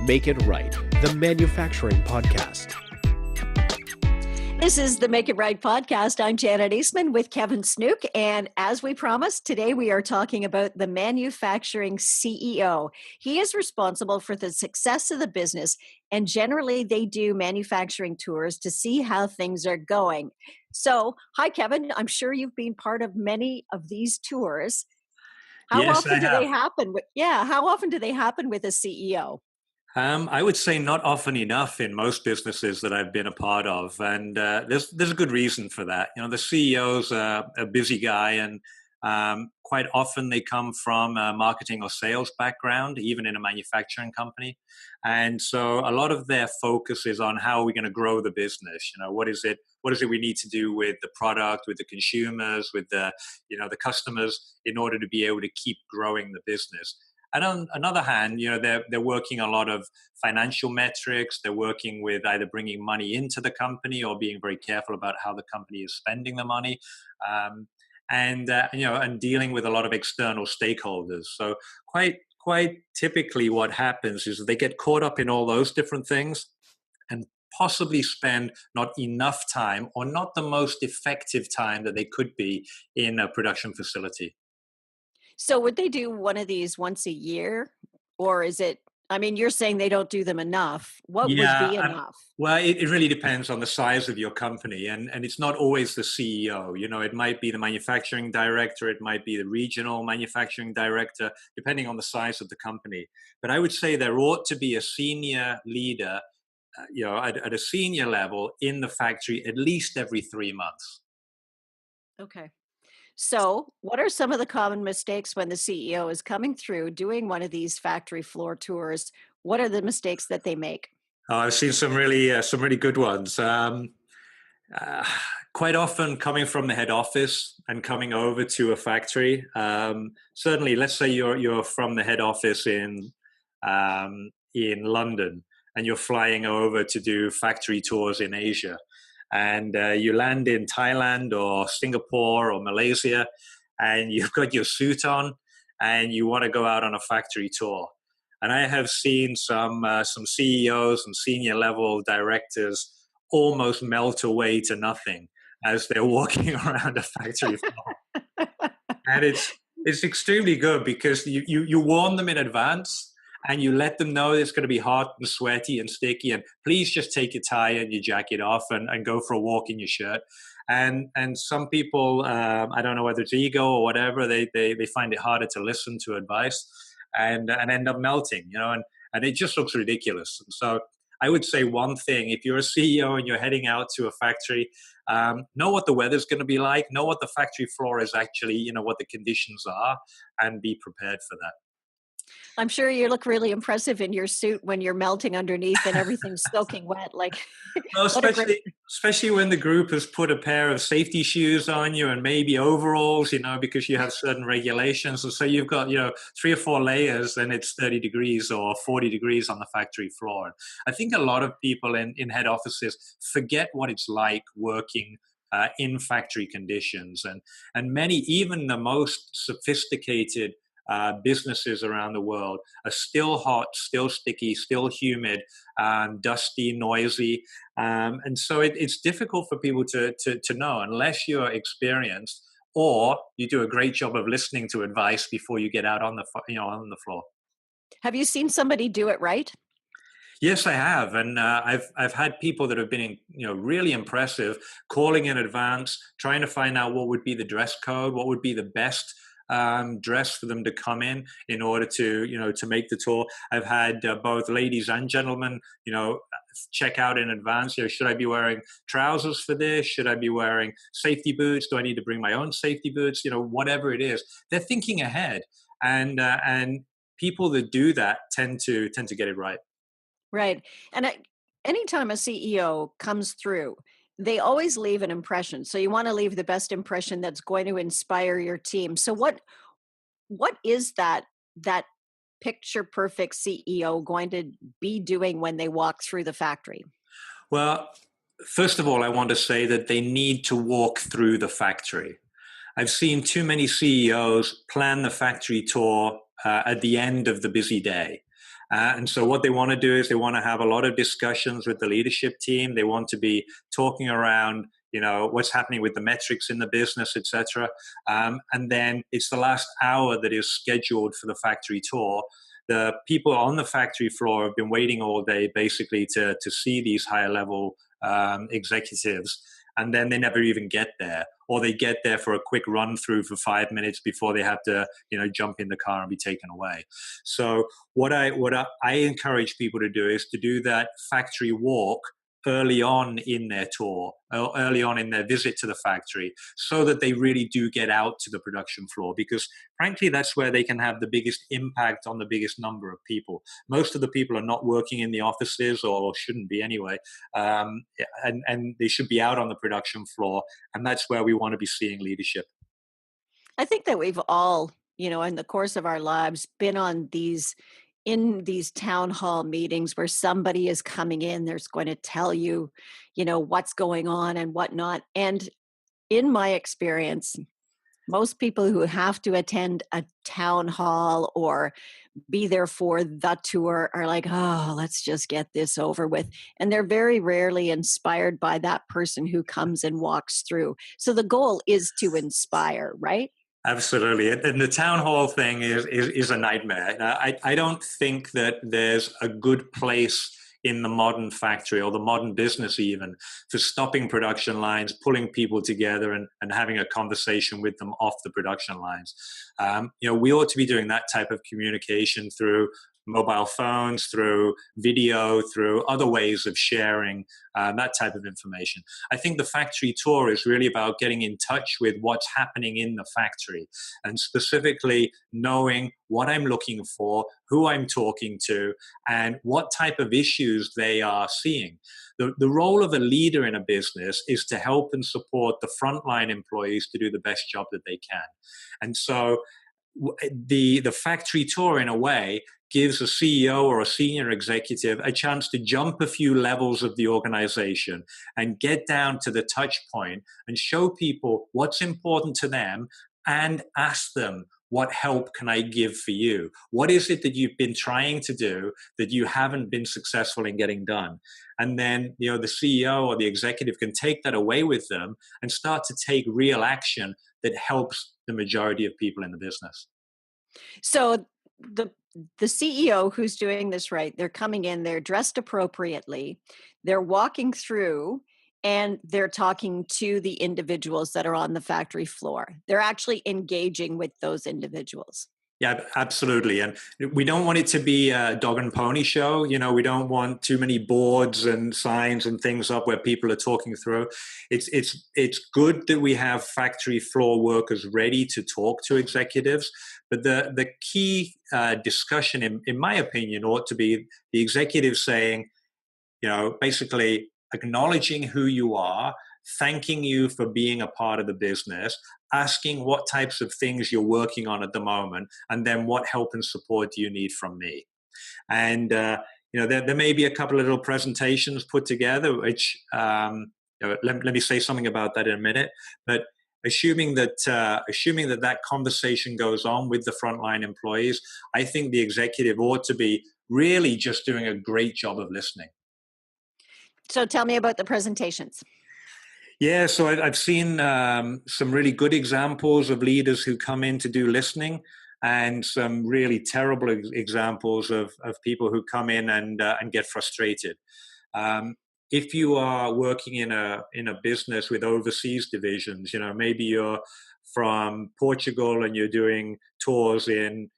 Make It Right, the manufacturing podcast. This is the Make It Right podcast. I'm Janet Eastman with Kevin Snook. And as we promised, today we are talking about the manufacturing CEO. He is responsible for the success of the business, and generally they do manufacturing tours to see how things are going. So, hi, Kevin. I'm sure you've been part of many of these tours. How often do they happen? How often do they happen with a CEO? I would say not often enough in most businesses that I've been a part of, and there's a good reason for that. You know, the CEO's a busy guy, and quite often they come from a marketing or sales background, even in a manufacturing company, and so a lot of their focus is on how are we going to grow the business. You know, what is it we need to do with the product, with the consumers, with the customers, in order to be able to keep growing the business. And on another hand, you know, they're working a lot of financial metrics. They're working with either bringing money into the company or being very careful about how the company is spending the money, and dealing with a lot of external stakeholders. So quite typically, what happens is they get caught up in all those different things, and possibly spend not enough time or not the most effective time that they could be in a production facility. So would they do one of these once a year? Or is it, I mean, you're saying they don't do them enough. What would be enough? Well, it really depends on the size of your company. And it's not always the CEO. You know, it might be the manufacturing director. It might be the regional manufacturing director, depending on the size of the company. But I would say there ought to be a senior leader, at a senior level in the factory at least every 3 months. Okay. So, what are some of the common mistakes when the CEO is coming through doing one of these factory floor tours? What are the mistakes that they make? Oh, I've seen some really good ones. Quite often, coming from the head office and coming over to a factory. Certainly, let's say you're from the head office in London, and you're flying over to do factory tours in Asia. And you land in Thailand or Singapore or Malaysia, and you've got your suit on, and you want to go out on a factory tour. And I have seen some CEOs and senior level directors almost melt away to nothing as they're walking around a factory floor. And it's extremely good because you warn them in advance. And you let them know it's going to be hot and sweaty and sticky, and please just take your tie and your jacket off and go for a walk in your shirt. And some people, I don't know whether it's ego or whatever, they find it harder to listen to advice and end up melting, you know, and it just looks ridiculous. And so I would say one thing: if you're a CEO and you're heading out to a factory, know what the weather's going to be like, know what the factory floor is actually, you know, what the conditions are, and be prepared for that. I'm sure you look really impressive in your suit when you're melting underneath and everything's soaking wet. Like, well, especially when the group has put a pair of safety shoes on you and maybe overalls, you know, because you have certain regulations. And so you've got, you know, 3 or 4 layers, and it's 30 degrees or 40 degrees on the factory floor. I think a lot of people in head offices forget what it's like working in factory conditions, and many, even the most sophisticated businesses around the world are still hot, still sticky, still humid, dusty, noisy. And so it's difficult for people to know unless you're experienced or you do a great job of listening to advice before you get out on the floor. Have you seen somebody do it right? Yes, I have, and I've had people that have been, really impressive, calling in advance, trying to find out what would be the dress code, what would be the best dress for them to come in order to make the tour. I've had both ladies and gentlemen check out in advance. Should I be wearing trousers for this? Should I be wearing safety boots? Do I need to bring my own safety boots? Whatever it is, they're thinking ahead, and people that do that tend to get it right. Right. And anytime a CEO comes through, they always leave an impression. So you want to leave the best impression that's going to inspire your team. So what is that picture perfect CEO going to be doing when they walk through the factory? Well, first of all, I want to say that they need to walk through the factory. I've seen too many CEOs plan the factory tour at the end of the busy day. And so what they want to do is they want to have a lot of discussions with the leadership team. They want to be talking around, what's happening with the metrics in the business, etc. And then it's the last hour that is scheduled for the factory tour. The people on the factory floor have been waiting all day basically to see these higher level executives. And then they never even get there, or they get there for a quick run through for 5 minutes before they have to, jump in the car and be taken away. So what I encourage people to do is to do that factory walk early on in their tour, or early on in their visit to the factory, so that they really do get out to the production floor, because frankly, that's where they can have the biggest impact on the biggest number of people. Most of the people are not working in the offices, or shouldn't be anyway, and they should be out on the production floor, and that's where we want to be seeing leadership. I think that we've all, in the course of our lives, been on in these town hall meetings where somebody is coming in, there's going to tell you, what's going on and whatnot. And in my experience, most people who have to attend a town hall or be there for the tour are like, oh, let's just get this over with. And they're very rarely inspired by that person who comes and walks through. So the goal is to inspire, right? Absolutely. And the town hall thing is a nightmare. I don't think that there's a good place in the modern factory, or the modern business even, for stopping production lines, pulling people together and having a conversation with them off the production lines. We ought to be doing that type of communication through mobile phones, through video, through other ways of sharing that type of information. I think the factory tour is really about getting in touch with what's happening in the factory, and specifically knowing what I'm looking for, who I'm talking to, and what type of issues they are seeing. The role of a leader in a business is to help and support the frontline employees to do the best job that they can. And so the factory tour, in a way, gives a CEO or a senior executive a chance to jump a few levels of the organization and get down to the touch point and show people what's important to them, and ask them, what help can I give for you? What is it that you've been trying to do that you haven't been successful in getting done? And then, the CEO or the executive can take that away with them and start to take real action that helps the majority of people in the business. So the CEO who's doing this right, they're coming in, they're dressed appropriately, they're walking through, and they're talking to the individuals that are on the factory floor. They're actually engaging with those individuals. Yeah, absolutely. And we don't want it to be a dog and pony show. We don't want too many boards and signs and things up where people are talking through. It's good that we have factory floor workers ready to talk to executives. But the key discussion, in my opinion, ought to be the executive saying, basically acknowledging who you are, thanking you for being a part of the business, asking what types of things you're working on at the moment, and then what help and support do you need from me. And there may be a couple of little presentations put together, which let me say something about that in a minute. But assuming that conversation goes on with the frontline employees, I think the executive ought to be really just doing a great job of listening. So tell me about the presentations. Yeah, so I've seen some really good examples of leaders who come in to do listening, and some really terrible examples of people who come in and get frustrated. If you are working in a business with overseas divisions, maybe you're from Portugal and you're doing tours in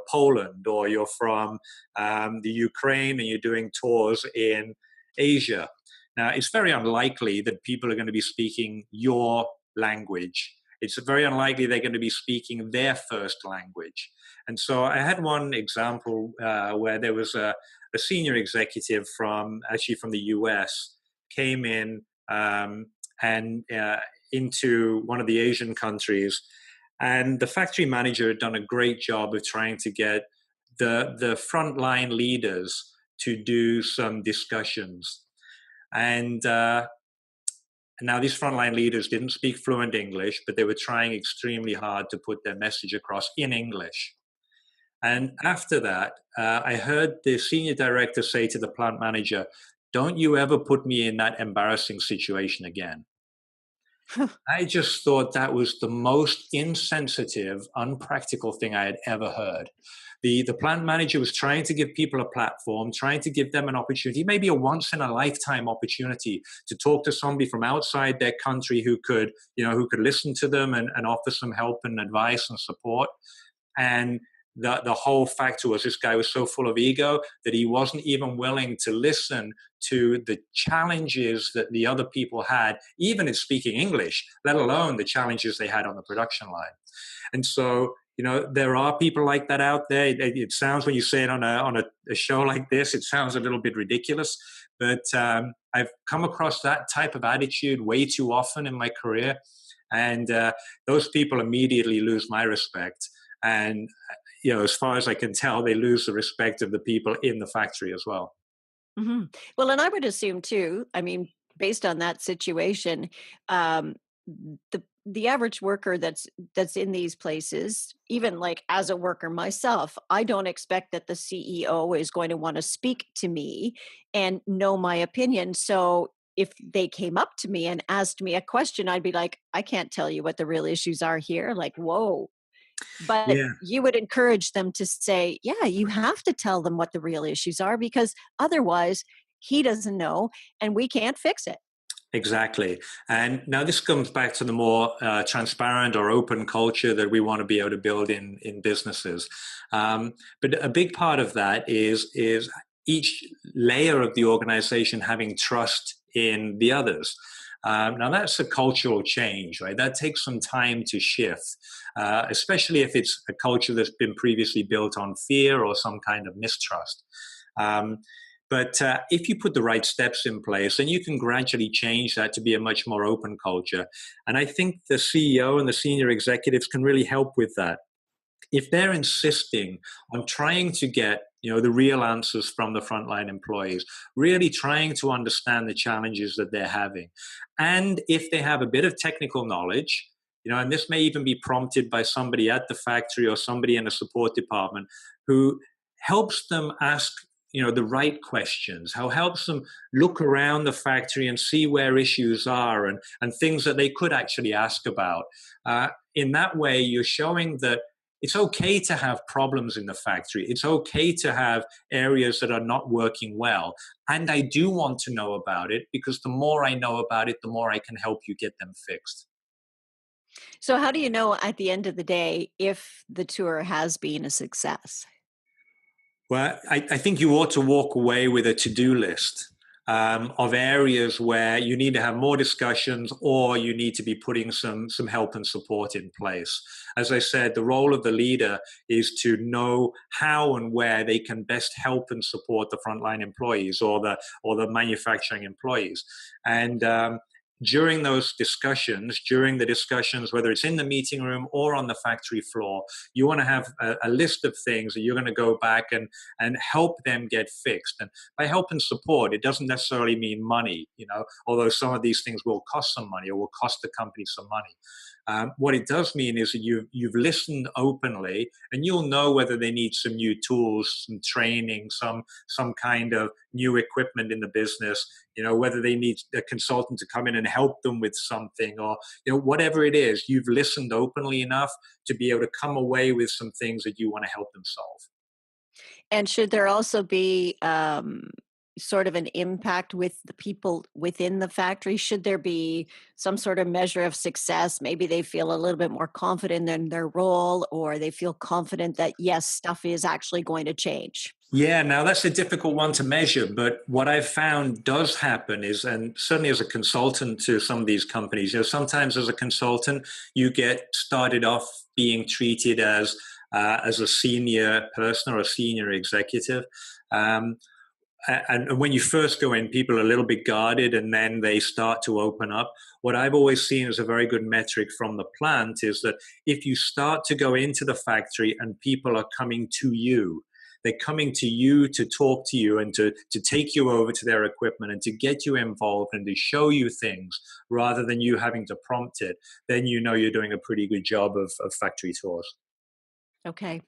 Poland, or you're from the Ukraine and you're doing tours in Asia. Now, it's very unlikely that people are going to be speaking your language. It's very unlikely they're going to be speaking their first language. And so I had one example where there was a senior executive from the US came in and into one of the Asian countries. And the factory manager had done a great job of trying to get the frontline leaders to do some discussions. And now these frontline leaders didn't speak fluent English, but they were trying extremely hard to put their message across in English. And after that, I heard the senior director say to the plant manager, "Don't you ever put me in that embarrassing situation again." I just thought that was the most insensitive, unpractical thing I had ever heard. The plant manager was trying to give people a platform, trying to give them an opportunity, maybe a once in a lifetime opportunity to talk to somebody from outside their country who could, who could listen to them and offer some help and advice and support. And the whole factor was this guy was so full of ego that he wasn't even willing to listen to the challenges that the other people had, even in speaking English, let alone the challenges they had on the production line. And so, there are people like that out there. It sounds, when you say it on a show like this, it sounds a little bit ridiculous. But I've come across that type of attitude way too often in my career. And those people immediately lose my respect. And, as far as I can tell, they lose the respect of the people in the factory as well. Hmm. Well, and I would assume too, I mean, based on that situation, um, the average worker that's in these places, even like as a worker myself, I don't expect that the CEO is going to want to speak to me and know my opinion. So if they came up to me and asked me a question, I'd be like, I can't tell you what the real issues are here. Like, whoa. But Yeah. you would encourage them to say, yeah, you have to tell them what the real issues are because otherwise he doesn't know and we can't fix it. Exactly. And now this comes back to the more transparent or open culture that we want to be able to build in businesses. But a big part of that is each layer of the organization having trust in the others. Now that's a cultural change, right? That takes some time to shift, especially if it's a culture that's been previously built on fear or some kind of mistrust. Um, but if you put the right steps in place, then you can gradually change that to be a much more open culture. And I think the CEO and the senior executives can really help with that. If they're insisting on trying to get the real answers from the frontline employees, really trying to understand the challenges that they're having, and if they have a bit of technical knowledge, and this may even be prompted by somebody at the factory or somebody in a support department who helps them ask the right questions, how helps them look around the factory and see where issues are and things that they could actually ask about. In that way, you're showing that it's okay to have problems in the factory. It's okay to have areas that are not working well. And I do want to know about it because the more I know about it, the more I can help you get them fixed. So, how do you know at the end of the day if the tour has been a success? Well, I think you ought to walk away with a to-do list of areas where you need to have more discussions or you need to be putting some help and support in place. As I said, the role of the leader is to know how and where they can best help and support the frontline employees or the manufacturing employees. And during those discussions, whether it's in the meeting room or on the factory floor, you want to have a list of things that you're going to go back and help them get fixed. And by help and support, it doesn't necessarily mean money, although some of these things will cost some money or will cost the company some money. What it does mean is that you've listened openly, and you'll know whether they need some new tools, some training, some kind of new equipment in the business. Whether they need a consultant to come in and help them with something, or whatever it is. You've listened openly enough to be able to come away with some things that you want to help them solve. And should there also be sort of an impact with the people within the factory? Should there be some sort of measure of success? Maybe they feel a little bit more confident in their role, or they feel confident that, yes, stuff is actually going to change. Yeah, now that's a difficult one to measure, but what I've found does happen is, and certainly as a consultant to some of these companies, sometimes as a consultant, you get started off being treated as a senior person or a senior executive. Um, and when you first go in, people are a little bit guarded and then they start to open up. What I've always seen as a very good metric from the plant is that if you start to go into the factory and people are coming to you, they're coming to you to talk to you and to take you over to their equipment and to get you involved and to show you things rather than you having to prompt it, then you're doing a pretty good job of factory tours. Okay.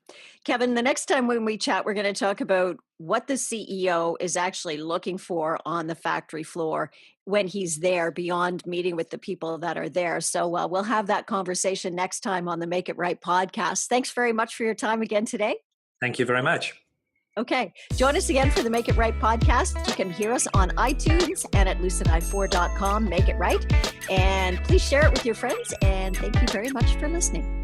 Kevin, the next time when we chat, we're going to talk about what the CEO is actually looking for on the factory floor when he's there beyond meeting with the people that are there. So we'll have that conversation next time on the Make It Right podcast. Thanks very much for your time again today. Thank you very much. Okay. Join us again for the Make It Right podcast. You can hear us on iTunes and at lucidi4.com. Make It Right. And please share it with your friends. And thank you very much for listening.